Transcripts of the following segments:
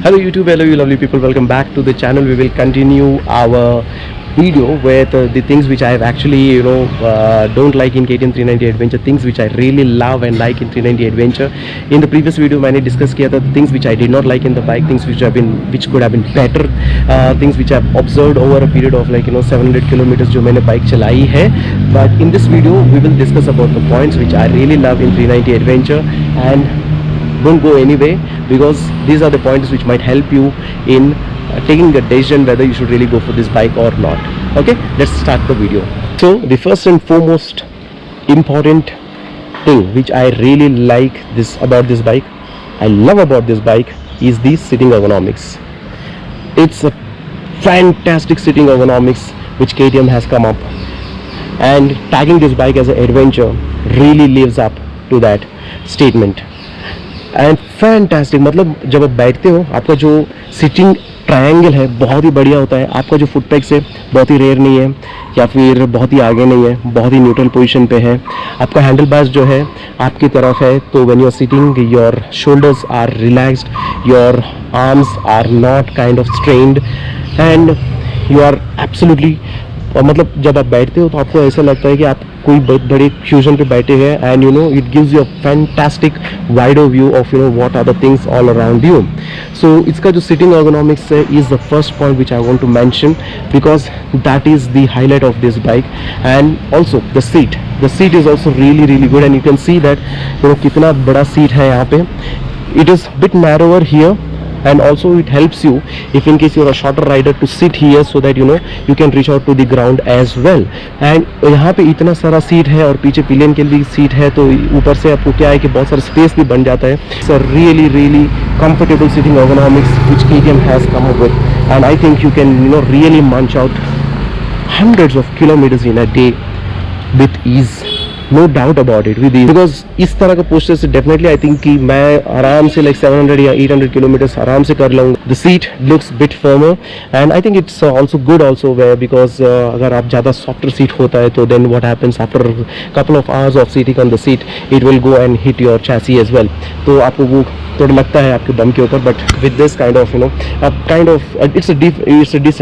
Hello YouTube, hello you lovely people, welcome back to the channel. We will continue our video with the things which I have actually don't like in KTM 390 Adventure, things which I really love and like in 390 Adventure. In the previous video मैंने discuss किया था things which I did not like in the bike, things which could have been better, things which I have observed over a period of 700 kilometers जो मैंने bike चलाई है. But in this video we will discuss about the points which I really love in 390 Adventure, and don't go anyway because these are the points which might help you in taking a decision whether you should really go for this bike or not. Okay, let's start the video. So the first and foremost important thing which I really like about this bike, I love about this bike, is the sitting ergonomics. It's a fantastic sitting ergonomics which KTM has come up, and tagging this bike as an adventure really lives up to that statement. And fantastic, मतलब जब आप बैठते हो आपका जो sitting triangle है बहुत ही बढ़िया होता है. आपका जो फुट पैक्स है बहुत ही रेयर नहीं है या फिर बहुत ही आगे नहीं है, बहुत ही न्यूट्रल पोजीशन पे है. आपका हैंडल बार्स जो है आपकी तरफ है, तो when you are sitting your shoulders are relaxed, your arms are not kind of strained and you are absolutely, मतलब जब आप बैठते हो तो आपको ऐसा लगता है कि आप कोई बहुत बड़े क्यूजन पे बैठे हैं. And it gives you a fantastic wider view of what are the things all around you. So इसका जो सिटिंग ergonomics है is the first point which I want to mention because that is the highlight of this bike. And also the seat is also really good, and you can see that कितना बड़ा seat है यहाँ पे. It is bit narrower here, and also it helps you if in case you're a shorter rider to sit here so that you can reach out to the ground as well. and यहाँ पे इतना सारा seat है और पीछे pillion के लिए seat है, तो ऊपर से आपको क्या है कि बहुत सारा स्पेस भी बन जाता है. It's a really comfortable sitting ergonomics which KTM has come up with, and I think you can really munch out hundreds of kilometers in a day with ease. No doubt about it with, because इस तरह का poster से definitely I think कि मैं आराम से 700 या 800 kilometres आराम से कर लूँगा. The seat looks bit firmer and I think it's also good also way, because अगर आप ज़्यादा सॉफ्टर सीट होता है तो then what happens after couple of hours of sitting on the seat it will go and hit your chassis as well. तो आपको वो थोड़ा लगता है आपके दम के ऊपर, but with this kind of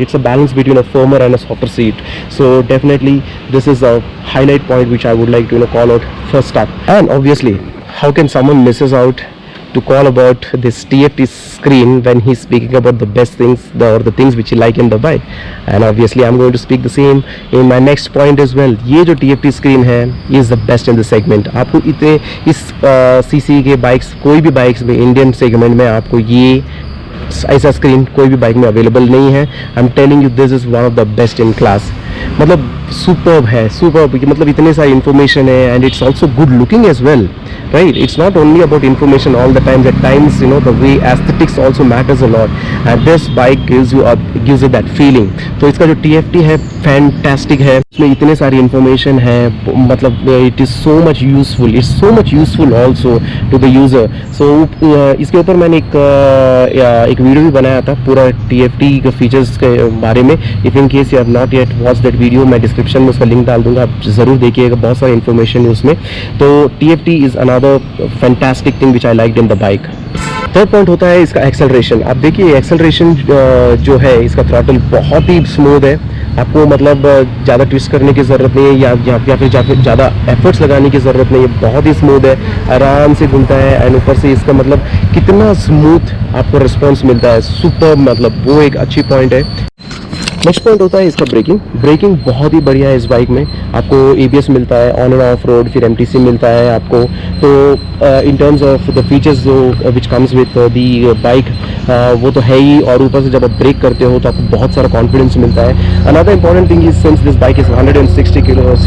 it's a balance between a firmer and a softer seat. So definitely this is a highlight point which I would like to call out first up. And obviously how can someone misses out to call about this TFT screen when he's speaking about the best things or the things which he like in the bike. And obviously I'm going to speak the same in my next point as well. ये जो TFT screen है is the best in the segment. आपको इतने इस CC के bikes, कोई भी bikes में इंडियन सेगमेंट में आपको ये ऐसा स्क्रीन कोई भी बाइक में अवेलेबल नहीं है. I am telling you this is one of the best in class. मतलब सुपर्ब है, मतलब इतने सारी इन्फॉर्मेशन है, and it's also good looking as well, right? It's not only about information all the time. At times the way aesthetics also matters a lot, and this bike gives it that feeling. तो इसका जो TFT है fantastic है, इसमें इतने सारी information है, मतलब it is so much useful, it's so much useful also to the user. So इसके ऊपर मैंने एक वीडियो भी बनाया था पूरा TFT के फीचर्स के बारे में. If in case you have not yet watch that video, मैं डिस्क्रिप्शन में उसका लिंक डाल दूंगा, आप ज़रूर देखिएगा, बहुत सारी इन्फॉर्मेशन है उसमें. तो TFT is another fantastic thing which I liked in the bike. Third point होता है इसका एक्सेलरेशन. आप देखिए एक्सेलरेशन जो है इसका थ्रॉटल बहुत ही स्मूथ है. आपको मतलब ज़्यादा ट्विस्ट करने की ज़रूरत नहीं है या फिर ज़्यादा एफर्ट्स लगाने की ज़रूरत नहीं है. बहुत ही स्मूथ है, आराम से घूमता है, एंड ऊपर से इसका मतलब कितना स्मूथ आपको रिस्पॉन्स मिलता है, सुपर, मतलब वो एक अच्छी पॉइंट है. नेक्स्ट पॉइंट होता है इसका ब्रेकिंग बहुत ही बढ़िया है इस बाइक में. आपको ABS मिलता है ऑन एंड ऑफ रोड, फिर MTC मिलता है आपको. तो in terms of the features जो which comes with the bike वो तो है ही, और ऊपर से जब आप ब्रेक करते हो तो आपको बहुत सारा कॉन्फिडेंस मिलता है. Another important thing is since this bike is 162 किलोस,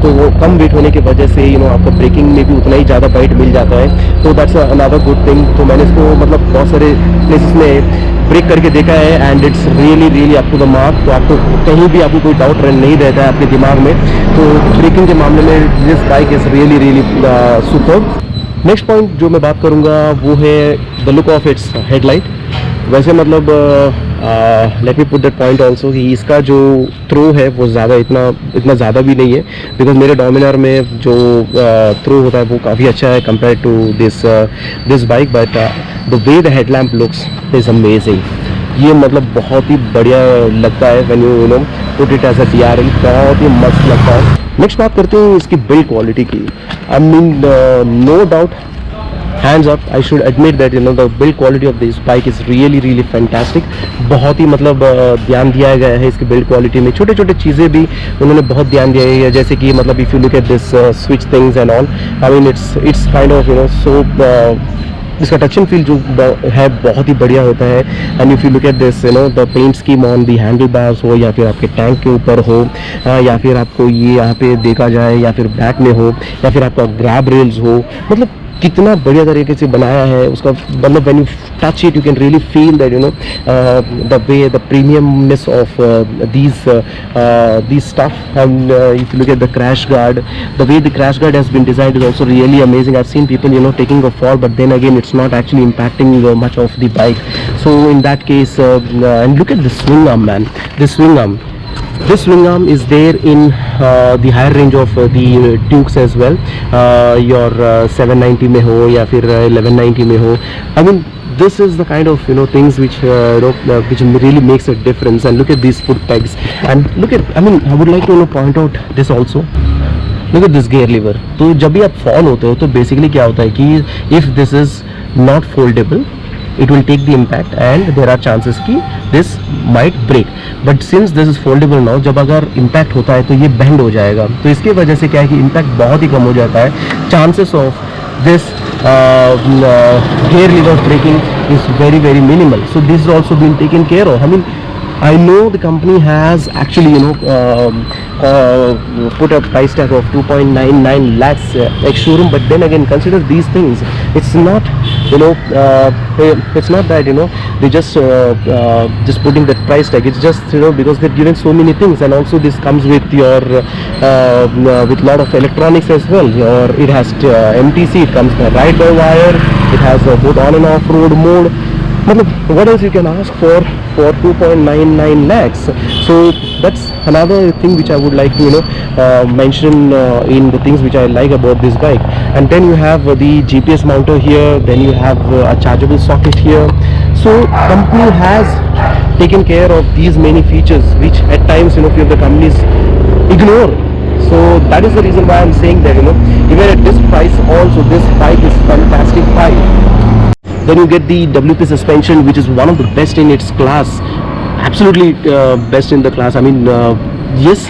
तो वो कम वेट होने की वजह से आपको ब्रेकिंग में भी उतना ही ज़्यादा बाइट मिल जाता है. तो दैट्स अनदर गुड थिंग. तो मैंने इसको मतलब बहुत सारे प्लेसेस में ब्रेक करके देखा है, and it's really up to the mark. तो आपको कहीं भी आपको कोई डाउट नहीं रहता है आपके दिमाग में. तो ब्रेकिंग के मामले में this bike is really super. Next point जो मैं बात करूँगा वो है the look of its headlight. वैसे मतलब let me put that point also कि इसका जो थ्रो है वो ज़्यादा इतना ज़्यादा भी नहीं है, बिकॉज मेरे डोमिनार में जो थ्रो होता है वो काफ़ी अच्छा है compare to this bike, but the way the headlamp looks is amazing. ये मतलब बहुत ही बढ़िया लगता है when you know put it as a DRL, बहुत ही मस्त लगता है। नेक्स्ट बात करते हैं इसकी बिल्ड क्वालिटी की। I mean no doubt, hands up, I should admit that the build quality of this bike is really fantastic। बहुत ही मतलब ध्यान दिया गया है इसकी बिल्ड क्वालिटी में, छोटे छोटे चीज़ें भी उन्होंने बहुत ध्यान दिया है, जैसे कि मतलब if you look at this switch things and all, I mean it's kind of so इसका टच एंड फील जो है बहुत ही बढ़िया होता है। And if you look at this the paint scheme on the handle bars हो, या फिर आपके टैंक के ऊपर हो, या फिर आपको ये यहाँ पे देखा जाए, या फिर बैक में हो, या फिर आपका ग्रैब रेल्स हो, मतलब कितना बढ़िया तरीके से बनाया है उसका, मतलब when you touch it you can really feel that the way the premiumness of these stuff। and if you look at the crash guard, the way the crash guard has been designed is also really amazing। I've seen people taking a fall, but then again it's not actually impacting much of the bike, so in that case and look at the swing arm, man, this swing arm is there in the higher range of the Dukes as well, your 790 में हो या फिर 1190 में हो। I mean this is the kind of things which which really makes a difference। and look at these foot pegs, and look at, I mean I would like to point out this also, look at this gear lever। तो जब भी आप fall होते हो तो basically क्या होता है कि if this is not foldable it will take the impact and there are chances कि this might break, but since this is foldable now, जब अगर impact होता है तो ये bend हो जाएगा, तो इसकी वजह से क्या है कि impact बहुत ही कम हो जाता है। chances of this gear lever breaking is very minimal, so this has also been taken care of। I mean I know the company has actually put a price tag of 2.99 lakhs ex-showroom, but then again consider these things, it's not it's not that they just putting that price tag, it's just because they've given so many things, and also this comes with your with lot of electronics as well, or it has MTC, it comes by ride by wire, it has both on and off road mode, what else you can ask for 2.99 lakhs? So that's another thing which I would like to mention in the things which I like about this bike। and then you have the GPS mounter here, then you have a chargeable socket here, so company has taken care of these many features which at times few of the companies ignore। so that is the reason why I'm saying that even at this price also this bike is fantastic bike। then you get the WP suspension which is one of the best in its class, absolutely best in the class। I mean yes,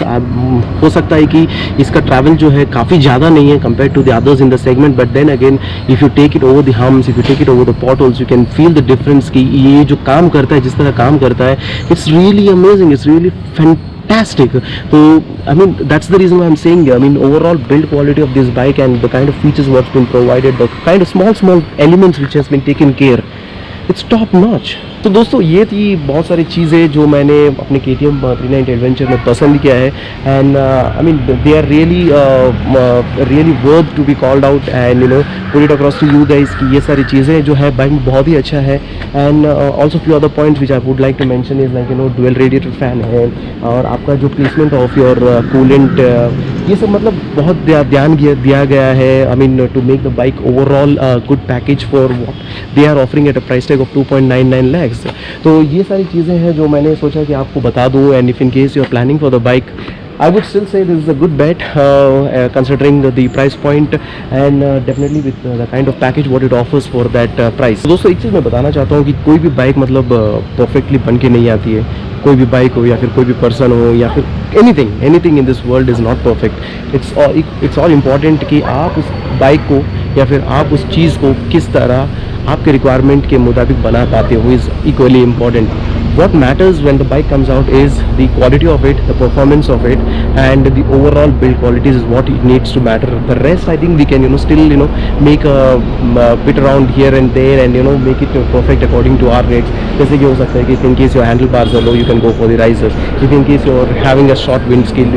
हो सकता है कि इसका travel जो है काफ़ी ज़्यादा नहीं है compared to the others in the segment, but then again if you take it over the humps, if you take it over the potholes, you can feel the difference कि ये जो काम करता है, जिस तरह काम करता है, it's really amazing, it's really fantastic। So I mean that's the reason why I'm saying, I mean overall build quality of this bike and the kind of features what's been provided, the kind of small elements which has been taken care, it's top notch। तो दोस्तों ये थी बहुत सारी चीज़ें जो मैंने अपने KTM 390 एडवेंचर में पसंद किया है, and I mean they are really worth to be called out and put it across to you guys कि ये सारी चीज़ें जो है बाइक बहुत ही अच्छा है। And also few other points which I would like to mention is like dual radiator fan है, और आपका जो प्लेसमेंट ऑफ योर कूलेंट, ये सब मतलब बहुत ध्यान दिया गया है। I mean to make the bike overall good package for what they are offering at a price tag of 2.99 lakhs। तो ये सारी चीज़ें हैं जो मैंने सोचा कि आपको बता दूँ, and if in case you are planning for the bike I would still say this is a good bet considering the price point and definitely with the kind of package what it offers for that price। दोस्तों एक चीज़ मैं बताना चाहता हूँ कि कोई भी bike मतलब परफेक्टली बन के नहीं आती है, कोई भी बाइक हो या फिर कोई भी पर्सन हो या फिर anything in this world is not perfect. It's all important कि आप उस बाइक को या फिर आप उस चीज़ को किस तरह आपके रिक्वायरमेंट के मुताबिक बना पाते हो is equally important. What matters when the bike comes out is the quality of it, the performance of it, and the overall build qualities is what it needs to matter. The rest I think we can still make a bit around here and there and make it perfect according to our needs। जैसे कि हो सकता है कि in case your handlebars are low you can go for the risers, if in case you're having a short windshield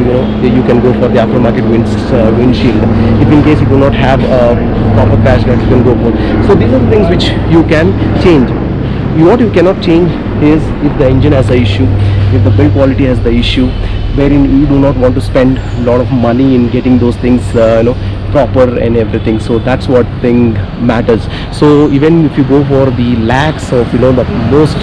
you can go for the aftermarket windshield, if in case you do not have a proper crash guard you can go for, so these are the things which you can change। what you cannot change is if the engine has the issue, if the build quality has the issue, wherein you do not want to spend a lot of money in getting those things proper and everything. So that's what thing matters. So even if you go for the lakhs of the most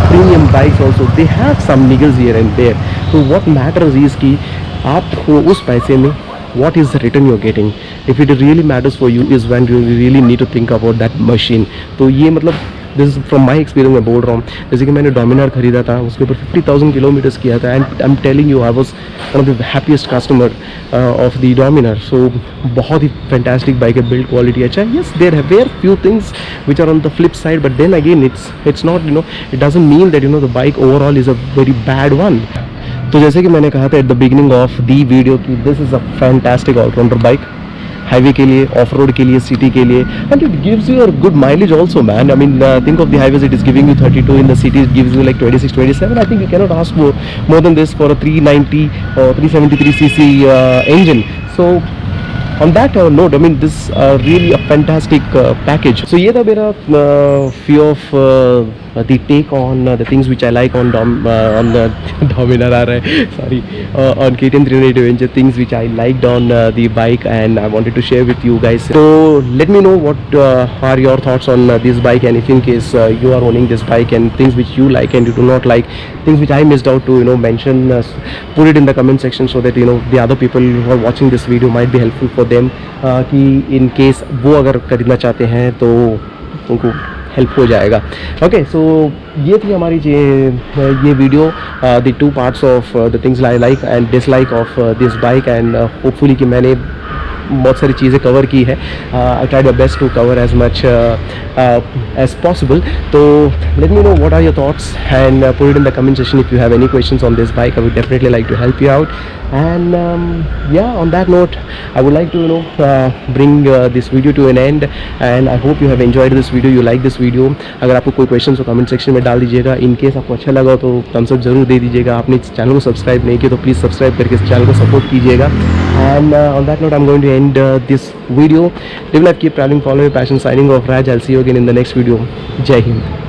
premium bikes also, they have some niggles here and there. So what matters is कि आपको उस पैसे में what is the return you're getting. If it really matters for you is when you really need to think about that machine. तो ये मतलब this is from my experience मैं बोल रहा हूँ. जैसे कि मैंने डोमिनार खरीदा था, उसके ऊपर 50,000 किलोमीटर्स किया था, and I am telling you I was one of the happiest customer of the Dominar. So बहुत ही फैंटास्टिक बाइक है, बिल्ड क्वालिटी अच्छा है. Yes there have were few things which are on the flip side, but then again it's not it doesn't mean that the bike overall is a very bad one. तो जैसे कि मैंने कहा था at the beginning of the video कि this is a fantastic allrounder bike, highway के लिए, off road के लिए, सिटी के लिए, and it gives you a good mileage also man. I mean think of the highways it is giving you 32, in the city it gives you like 26-27. I think you cannot ask more than this for a 390 or 373cc engine. So on that note, I mean this really a fantastic package. So ये था मेरा few of the take on the things which I like on Dominar आ रहा है, sorry, on KTM 300 Adventure, things which I liked on the bike and I wanted to share with you guys. So let me know what are your thoughts on this bike, and if in case you are owning this bike and things which you like and you do not like, things which I missed out to mention, put it in the comment section so that the other people who are watching this video might be helpful for them, कि in case वो अगर खरीदना चाहते हैं तो उनको help हो जाएगा. ओके, सो ये थी हमारी ये video, the 2 parts of the things I like and dislike of this bike, and hopefully कि मैंने बहुत सारी चीज़ें कवर की है. I tried my best to cover as much as possible. तो let me know what are your thoughts and put it in the comment section if you have any questions on this bike. I would definitely like to help you out. And yeah, on that note, I would like to bring this video to an end, and I hope you have enjoyed this video, you like this video. अगर आपको कोई question हो comment section में डाल दीजिएगा. In case आपको अच्छा लगा तो थम्स अप जरूर दे दीजिएगा. आपने इस चैनल को सब्सक्राइब नहीं किया तो प्लीज़ सब्सक्राइब करके इस चैनल को सपोर्ट कीजिएगा. And on that note, I'm going to end this video. Live life, keep traveling, follow your passion. Signing off, Raj. I'll see you again in the next video. Jai Hind.